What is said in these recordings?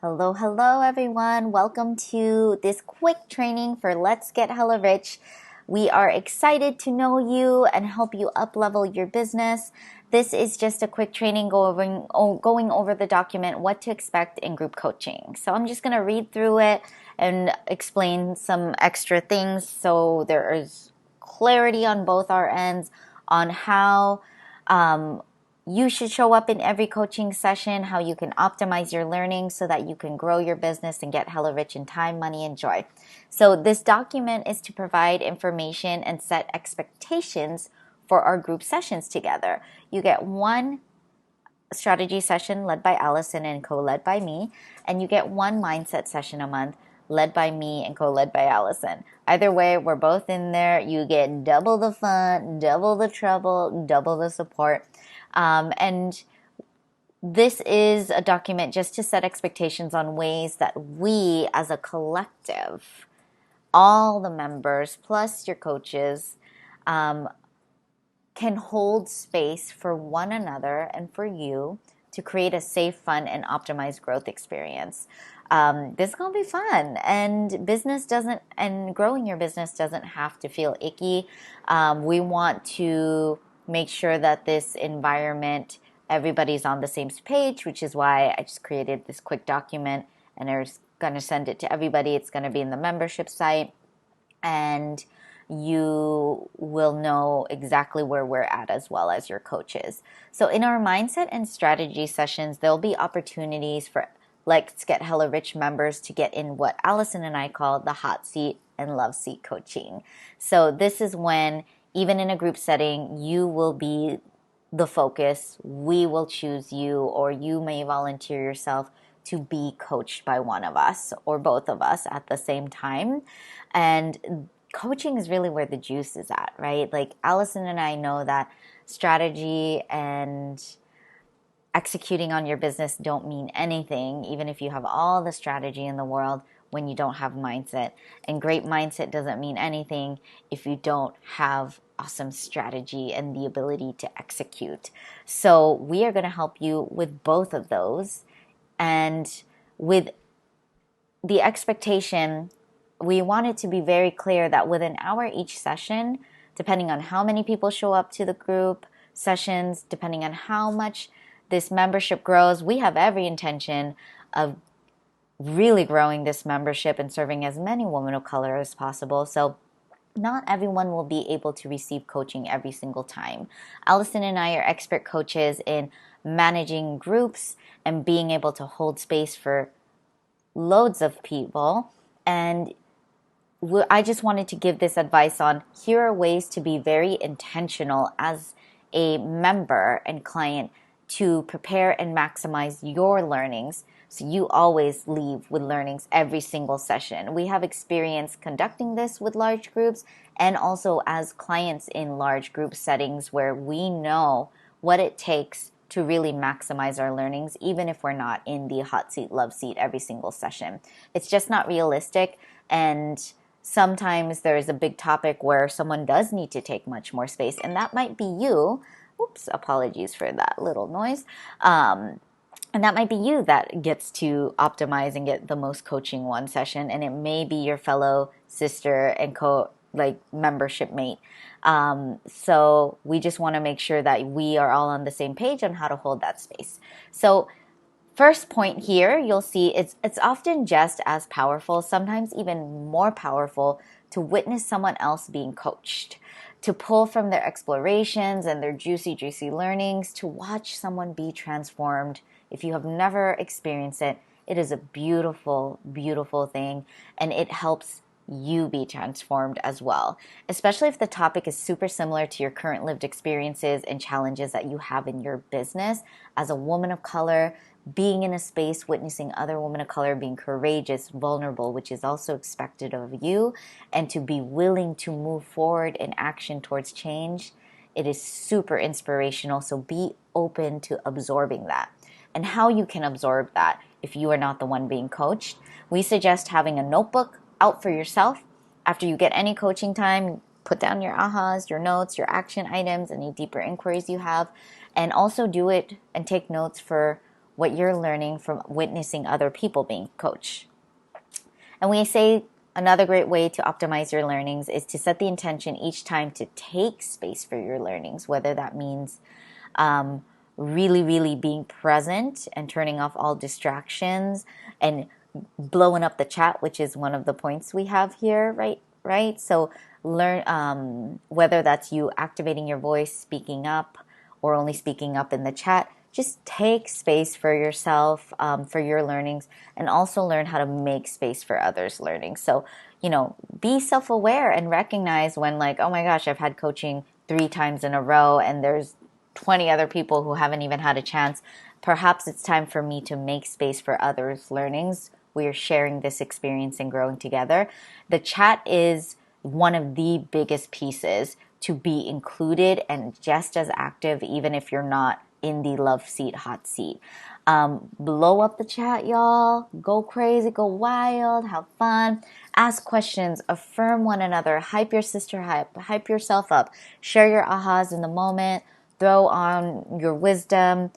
Hello, hello, everyone. Welcome to this quick training for Let's Get Hella Rich. We are excited to know you and help you up-level your business. This is just a quick training going over the document, what to expect in group coaching. So I'm just going to read through it and explain some extra things so there is clarity on both our ends on how you should show up in every coaching session, how you can optimize your learning so that you can grow your business and get hella rich in time, money, and joy. So this document is to provide information and set expectations for our group sessions together. You get one strategy session led by Allison and co-led by me, and you get one mindset session a month led by me and co-led by Allison. Either way, we're both in there. You get double the fun, double the trouble, double the support. And this is a document just to set expectations on ways that we as a collective, all the members plus your coaches, can hold space for one another and for you to create a safe, fun, and optimized growth experience. This is going to be fun, and growing your business doesn't have to feel icky. We want to make sure that this environment, everybody's on the same page, which is why I just created this quick document and I'm going to send it to everybody. It's going to be in the membership site, and you will know exactly where we're at as well as your coaches. So in our mindset and strategy sessions, there'll be opportunities for Let's Get Hella Rich members to get in what Allison and I call the hot seat and love seat coaching. So this is when, even in a group setting, you will be the focus. We will choose you, or you may volunteer yourself to be coached by one of us or both of us at the same time. And coaching is really where the juice is at, right? Like Allison and I know that strategy and executing on your business don't mean anything, even if you have all the strategy in the world, when you don't have mindset. And great mindset doesn't mean anything if you don't have awesome strategy and the ability to execute. So we are going to help you with both of those. And with the expectation, we want it to be very clear that within an hour each session, depending on how many people show up to the group sessions, depending on how much this membership grows, we have every intention of really growing this membership and serving as many women of color as possible. So not everyone will be able to receive coaching every single time. Allison and I are expert coaches in managing groups and being able to hold space for loads of people. And I just wanted to give this advice on, here are ways to be very intentional as a member and client to prepare and maximize your learnings so you always leave with learnings every single session. We have experience conducting this with large groups and also as clients in large group settings where we know what it takes to really maximize our learnings, even if we're not in the hot seat, love seat every single session. It's just not realistic, and sometimes there's a big topic where someone does need to take much more space, and that might be you. Oops, apologies for that little noise. And that might be you that gets to optimize and get the most coaching one session, and it may be your fellow sister and membership mate. So we just want to make sure that we are all on the same page on how to hold that space. So first point here, you'll see it's often just as powerful, sometimes even more powerful, to witness someone else being coached, to pull from their explorations and their juicy learnings, to watch someone be transformed. If you have never experienced it, it is a beautiful, beautiful thing, and it helps you be transformed as well, especially if the topic is super similar to your current lived experiences and challenges that you have in your business. As a woman of color, being in a space, witnessing other women of color being courageous, vulnerable, which is also expected of you, and to be willing to move forward in action towards change, it is super inspirational. So be open to absorbing that. And how you can absorb that if you are not the one being coached, we suggest having a notebook out for yourself. After you get any coaching time, put down your ahas, your notes, your action items, any deeper inquiries you have, and also do it and take notes for what you're learning from witnessing other people being coached. And we say another great way to optimize your learnings is to set the intention each time to take space for your learnings, whether that means really, really being present and turning off all distractions and blowing up the chat, which is one of the points we have here, right? So learn whether that's you activating your voice, speaking up, or only speaking up in the chat. Just take space for yourself, for your learnings, and also learn how to make space for others' learning. So, be self-aware and recognize when, like, oh my gosh, I've had coaching 3 times in a row and there's 20 other people who haven't even had a chance. Perhaps it's time for me to make space for others' learnings. We are sharing this experience and growing together. The chat is one of the biggest pieces to be included and just as active, even if you're not in the love seat, hot seat. Blow up the chat, y'all. Go crazy, go wild, have fun, ask questions, affirm one another, hype your sister, hype yourself up, share your ahas in the moment, throw on your wisdom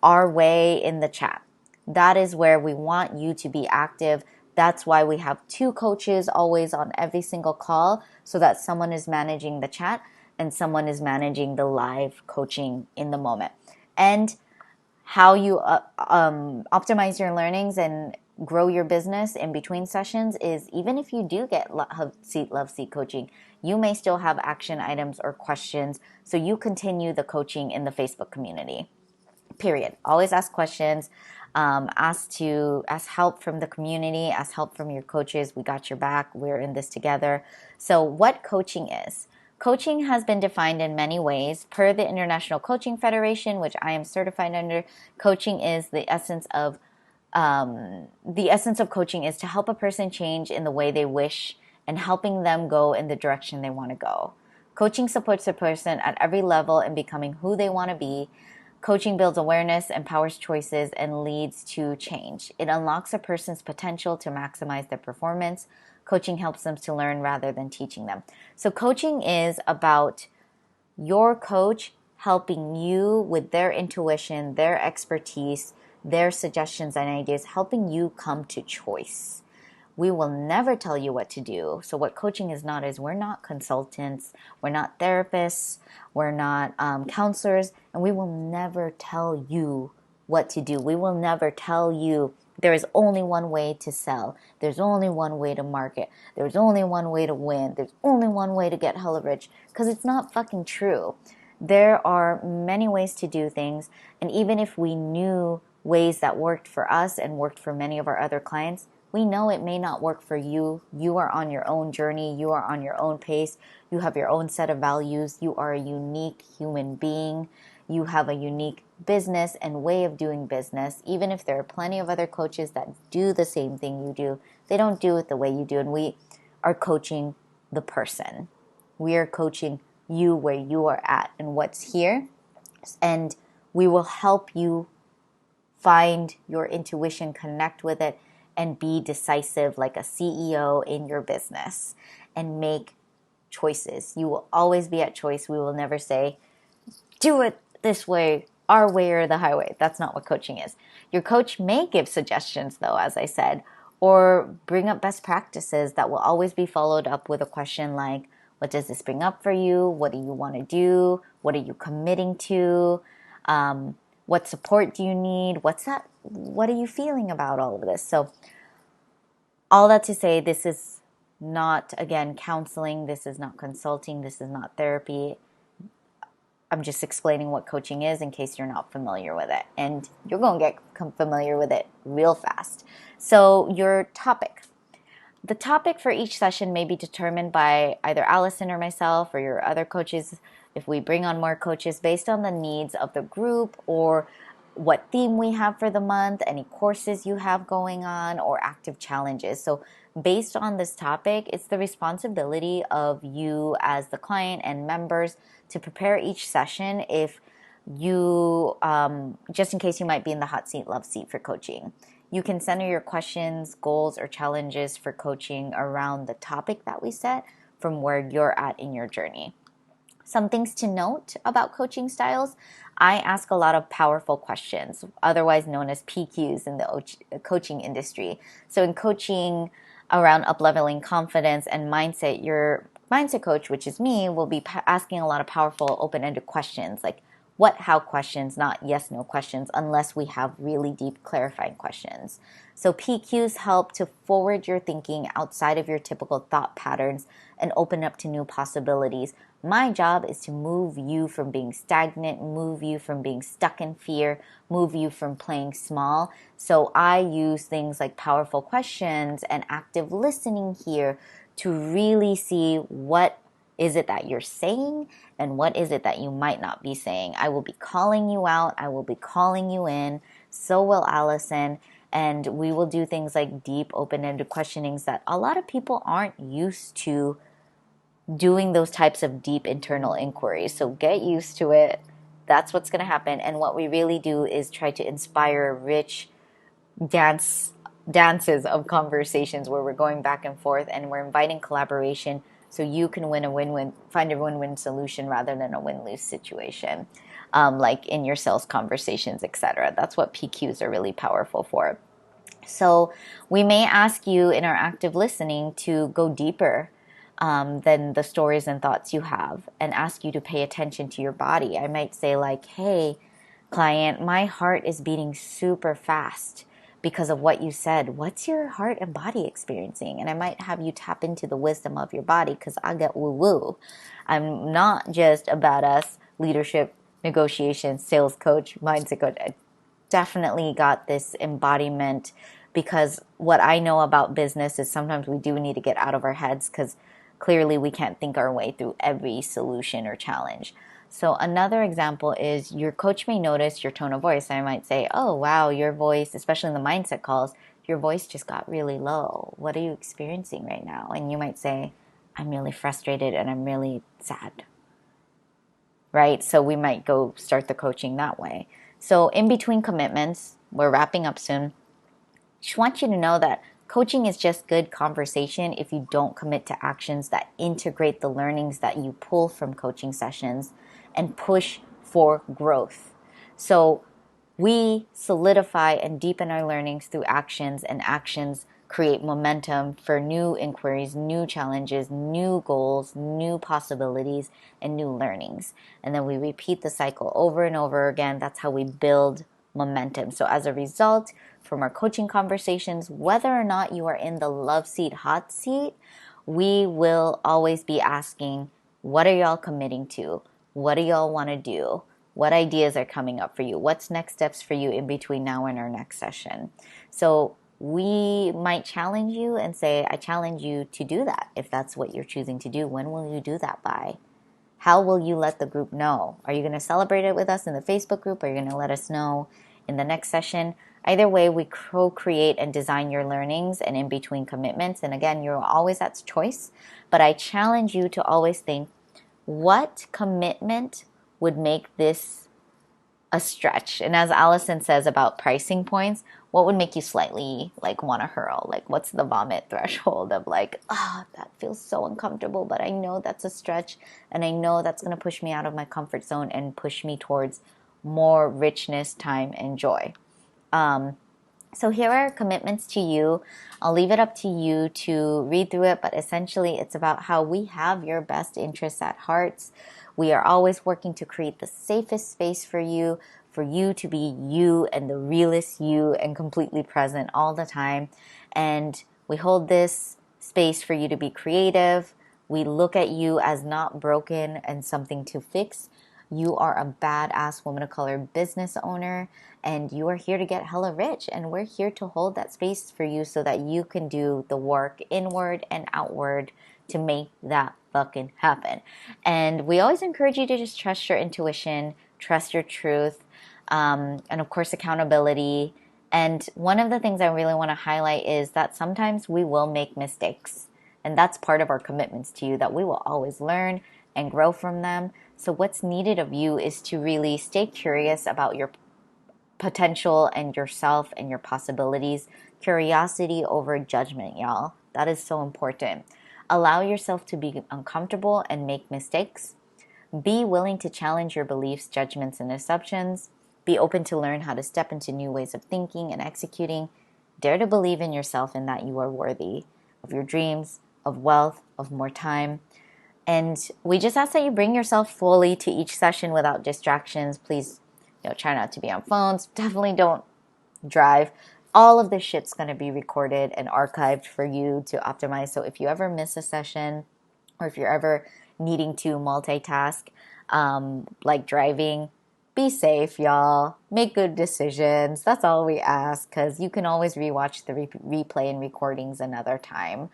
our way in the chat. That is where we want you to be active. That's why we have 2 coaches always on every single call, so that someone is managing the chat and someone is managing the live coaching in the moment. And how you optimize your learnings and grow your business in between sessions is, even if you do get love seat coaching, you may still have action items or questions, so you continue the coaching in the Facebook community. Period. Always ask questions. Ask help from the community, ask help from your coaches. We got your back. We're in this together. So what coaching is? Coaching has been defined in many ways. Per the International Coaching Federation, which I am certified under, coaching is the essence of coaching is to help a person change in the way they wish and helping them go in the direction they want to go. Coaching supports a person at every level in becoming who they want to be. Coaching builds awareness, empowers choices, and leads to change. It unlocks a person's potential to maximize their performance. Coaching helps them to learn rather than teaching them. So coaching is about your coach helping you with their intuition, their expertise, their suggestions and ideas, helping you come to choice. We will never tell you what to do. So what coaching is not is, we're not consultants, we're not therapists, we're not counselors, and we will never tell you what to do. We will never tell you there is only one way to sell. There's only one way to market. There's only one way to win. There's only one way to get hella rich, because it's not fucking true. There are many ways to do things, and even if we knew ways that worked for us and worked for many of our other clients, we know it may not work for you. You are on your own journey. You are on your own pace. You have your own set of values. You are a unique human being. You have a unique business and way of doing business. Even if there are plenty of other coaches that do the same thing you do, they don't do it the way you do. And we are coaching the person. We are coaching you where you are at and what's here. And we will help you find your intuition, connect with it, and be decisive like a CEO in your business and make choices. You will always be at choice. We will never say, do it this way, our way or the highway. That's not what coaching is. Your coach may give suggestions, though, as I said, or bring up best practices that will always be followed up with a question like, what does this bring up for you? What do you want to do? What are you committing to? What support do you need? What are you feeling about all of this? So all that to say, this is not, again, counseling. This is not consulting. This is not therapy. I'm just explaining what coaching is in case you're not familiar with it. And you're going to get familiar with it real fast. So your topic. The topic for each session may be determined by either Allison or myself or your other coaches, if we bring on more coaches, based on the needs of the group or what theme we have for the month, any courses you have going on, or active challenges. So based on this topic, it's the responsibility of you as the client and members to prepare each session if you, just in case you might be in the hot seat, love seat for coaching. You can center your questions, goals, or challenges for coaching around the topic that we set from where you're at in your journey. Some things to note about coaching styles. I ask a lot of powerful questions, otherwise known as PQs in the coaching industry. So in coaching around up-leveling confidence and mindset, your mindset coach, which is me, will be asking a lot of powerful open-ended questions like what, how questions, not yes, no questions, unless we have really deep clarifying questions. So PQs help to forward your thinking outside of your typical thought patterns and open up to new possibilities. My job is to move you from being stagnant, move you from being stuck in fear, move you from playing small. So I use things like powerful questions and active listening here to really see what is it that you're saying and what is it that you might not be saying. I will be calling you out. I will be calling you in. So will Allison. And we will do things like deep open-ended questionings that a lot of people aren't used to doing, those types of deep internal inquiries. So get used to it. That's what's going to happen. And what we really do is try to inspire rich dances of conversations where we're going back and forth and we're inviting collaboration so you can find a win-win solution rather than a win-lose situation, like in your sales conversations, etc. That's what PQs are really powerful for. So we may ask you in our active listening to go deeper than the stories and thoughts you have and ask you to pay attention to your body. I might say like, hey, client, my heart is beating super fast because of what you said. What's your heart and body experiencing? And I might have you tap into the wisdom of your body because I get woo-woo. I'm not just a badass leadership, negotiation, sales coach, mindset coach. I definitely got this embodiment because what I know about business is sometimes we do need to get out of our heads because clearly we can't think our way through every solution or challenge. So another example is your coach may notice your tone of voice. I might say, oh, wow, your voice, especially in the mindset calls, your voice just got really low. What are you experiencing right now? And you might say, I'm really frustrated and I'm really sad. Right? So we might go start the coaching that way. So in between commitments, we're wrapping up soon. Just want you to know that coaching is just good conversation if you don't commit to actions that integrate the learnings that you pull from coaching sessions and push for growth. So we solidify and deepen our learnings through actions, and actions create momentum for new inquiries, new challenges, new goals, new possibilities, and new learnings. And then we repeat the cycle over and over again. That's how we build momentum. So as a result, from our coaching conversations, whether or not you are in the love seat, hot seat, we will always be asking, what are y'all committing to? What do y'all want to do? What ideas are coming up for you? What's next steps for you in between now and our next session? So we might challenge you and say, I challenge you to do that. If that's what you're choosing to do, when will you do that by? How will you let the group know? Are you going to celebrate it with us in the Facebook group? Are you going to let us know in the next session? Either way, we co-create and design your learnings and in between commitments. And again, you're always at choice, but I challenge you to always think, what commitment would make this a stretch? And as Allison says about pricing points, what would make you slightly like want to hurl? Like what's the vomit threshold of like, that feels so uncomfortable, but I know that's a stretch and I know that's going to push me out of my comfort zone and push me towards more richness, time, and joy. So here are commitments to you. I'll leave it up to you to read through it, but essentially it's about how we have your best interests at heart. We are always working to create the safest space for you to be you and the realest you and completely present all the time. And we hold this space for you to be creative. We look at you as not broken and something to fix. You are a badass woman of color business owner and you are here to get hella rich, and we're here to hold that space for you so that you can do the work inward and outward to make that fucking happen. And we always encourage you to just trust your intuition, trust your truth, and of course accountability. And one of the things I really want to highlight is that sometimes we will make mistakes, and that's part of our commitments to you, that we will always learn and grow from them. So what's needed of you is to really stay curious about your potential and yourself and your possibilities. Curiosity over judgment, y'all. That is so important. Allow yourself to be uncomfortable and make mistakes. Be willing to challenge your beliefs, judgments, and assumptions. Be open to learn how to step into new ways of thinking and executing. Dare to believe in yourself and that you are worthy of your dreams, of wealth, of more time. And we just ask that you bring yourself fully to each session without distractions. Please, try not to be on phones. Definitely don't drive. All of this shit's going to be recorded and archived for you to optimize. So if you ever miss a session, or if you're ever needing to multitask, like driving, be safe, y'all. Make good decisions. That's all we ask, because you can always rewatch the replay and recordings another time.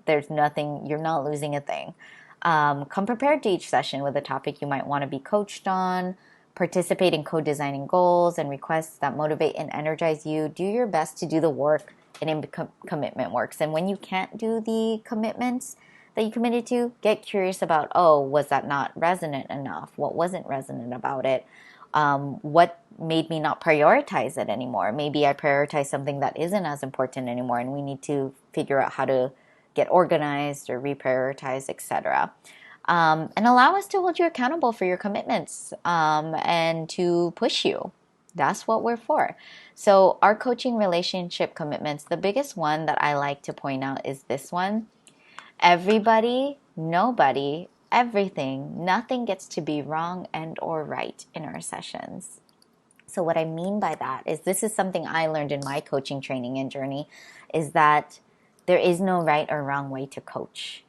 There's nothing, you're not losing a thing. Come prepared to each session with a topic you might want to be coached on. Participate in co-designing goals and requests that motivate and energize you. Do your best to do the work, and in commitment works. And when you can't do the commitments that you committed to, get curious about, was that not resonant enough? What wasn't resonant about it? What made me not prioritize it anymore? Maybe I prioritize something that isn't as important anymore, and we need to figure out how to get organized or reprioritize, etc. And allow us to hold you accountable for your commitments, and to push you. That's what we're for. So our coaching relationship commitments, the biggest one that I like to point out is this one. Everybody, nobody, everything, nothing gets to be wrong and or right in our sessions. So what I mean by that is, this is something I learned in my coaching training and journey, is that there is no right or wrong way to coach.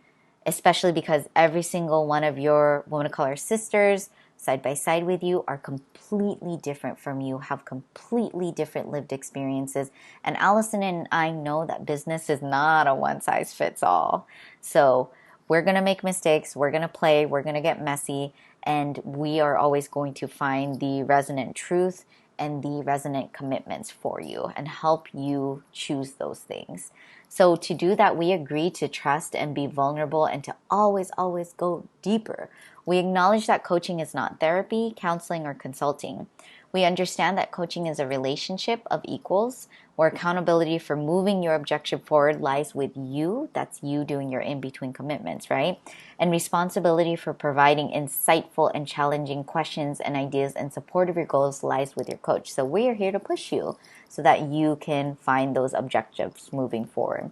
Especially because every single one of your Women of Color sisters side by side with you are completely different from you, have completely different lived experiences. And Allison and I know that business is not a one size fits all. So we're going to make mistakes, we're going to play, we're going to get messy, and we are always going to find the resonant truth and the resonant commitments for you and help you choose those things. So to do that, we agree to trust and be vulnerable and to always, always go deeper. We acknowledge that coaching is not therapy, counseling, or consulting. We understand that coaching is a relationship of equals, where accountability for moving your objective forward lies with you. That's you doing your in-between commitments, right? And responsibility for providing insightful and challenging questions and ideas in support of your goals lies with your coach. So we are here to push you so that you can find those objectives moving forward.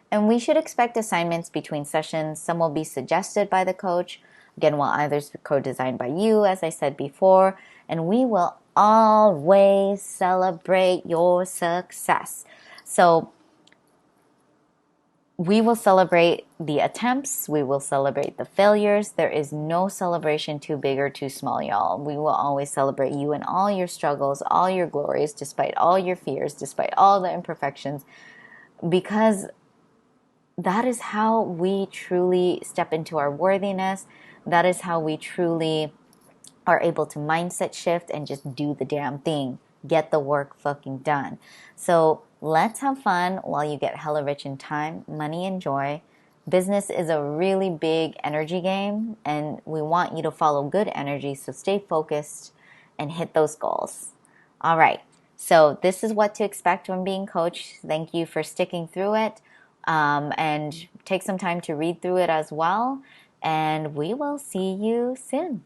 And we should expect assignments between sessions. Some will be suggested by the coach, again, while others are co-designed by you, as I said before. And we will always celebrate your success. So we will celebrate the attempts. We will celebrate the failures. There is no celebration too big or too small, y'all. We will always celebrate you and all your struggles, all your glories, despite all your fears, despite all the imperfections, because that is how we truly step into our worthiness. That is how we truly are able to mindset shift and just do the damn thing. Get the work fucking done. So let's have fun while you get hella rich in time, money, and joy. Business is a really big energy game, and we want you to follow good energy. So stay focused and hit those goals. All right. So this is what to expect when being coached. Thank you for sticking through it. And take some time to read through it as well. And we will see you soon.